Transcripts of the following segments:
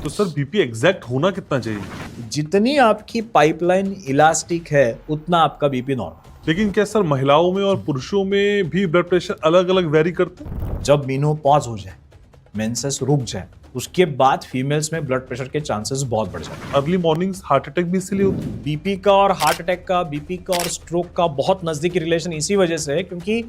तो sir BP exact होना कितना चाहिए? जितनी आपकी पाइपलाइन इलास्टिक है उतना आपका बीपी नॉर्मल। लेकिन क्या सर महिलाओं में और पुरुषों में भी ब्लड प्रेशर अलग अलग वेरी करते हैं? जब मेनोपॉज हो जाए, मेंसेस रुक जाए, उसके बाद फीमेल्स में ब्लड प्रेशर के चांसेस बहुत बढ़ जाते हैं। अर्ली मॉर्निंग्स हार्ट अटैक भी इसीलिए होता है? बीपी का और हार्ट अटैक का, बीपी का और स्ट्रोक का बहुत नजदीकी रिलेशन इसी वजह से है क्योंकि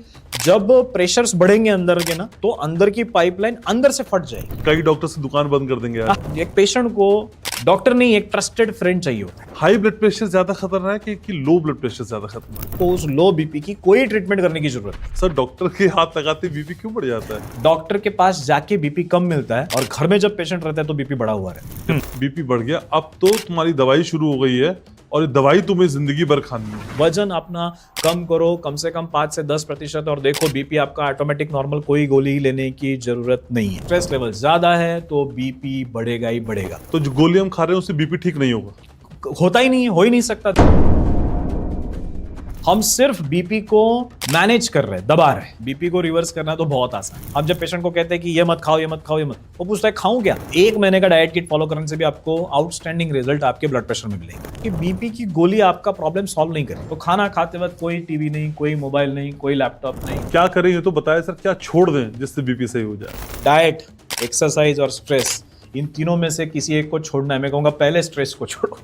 जब प्रेशर्स बढ़ेंगे अंदर के ना तो अंदर की पाइपलाइन अंदर से फट जाएगी। कई डॉक्टर से दुकान बंद कर देंगे यार। एक पेशेंट को डॉक्टर नहीं, एक ट्रस्टेड फ्रेंड चाहिए होता है। हाई ब्लड प्रेशर ज्यादा खतरनाक है कि लो ब्लड प्रेशर ज्यादा खतरनाक तो उस लो बीपी की कोई ट्रीटमेंट करने की जरूरत नहीं। है? सर डॉक्टर के हाथ लगाते बीपी क्यों बढ़ जाता है? डॉक्टर के पास जाके बीपी कम मिलता है और घर में जब पेशेंट रहता है तो बीपी बढ़ा हुआ रहता है। बीपी बढ़ गया, अब तो तुम्हारी दवाई शुरू हो गई है और ये दवाई तुम्हें जिंदगी भर खानी है। वजन अपना कम करो कम से कम 5 से 10% और देखो बीपी आपका ऑटोमेटिक नॉर्मल, कोई गोली लेने की जरूरत नहीं है। स्ट्रेस लेवल ज्यादा है तो बीपी बढ़ेगा ही बढ़ेगा। तो जो गोली हम खा रहे हैं उससे बीपी ठीक नहीं होगा? होता ही नहीं है, हो ही नहीं सकता। हम सिर्फ बीपी को मैनेज कर रहे हैं, दबा रहे हैं। बीपी को रिवर्स करना तो बहुत आसान है। आप जब पेशेंट को कहते हैं कि ये मत खाओ, ये मत खाओ, ये मत, वो पूछता है खाऊं क्या? 1 महीने का डाइट किट फॉलो करने से भी आपको आउटस्टैंडिंग रिजल्ट आपके ब्लड प्रेशर में मिलेगा। कि बीपी की गोली आपका प्रॉब्लम सॉल्व नहीं करेगी। तो खाना खाते वक्त कोई टीवी नहीं, कोई मोबाइल नहीं, कोई लैपटॉप नहीं। क्या करें ये तो बताया सर, क्या छोड़ दें जिससे बीपी सही हो जाए? डाइट, एक्सरसाइज और स्ट्रेस, इन तीनों में से किसी एक को छोड़ना है। मैं कहूंगा पहले स्ट्रेस को छोड़ो।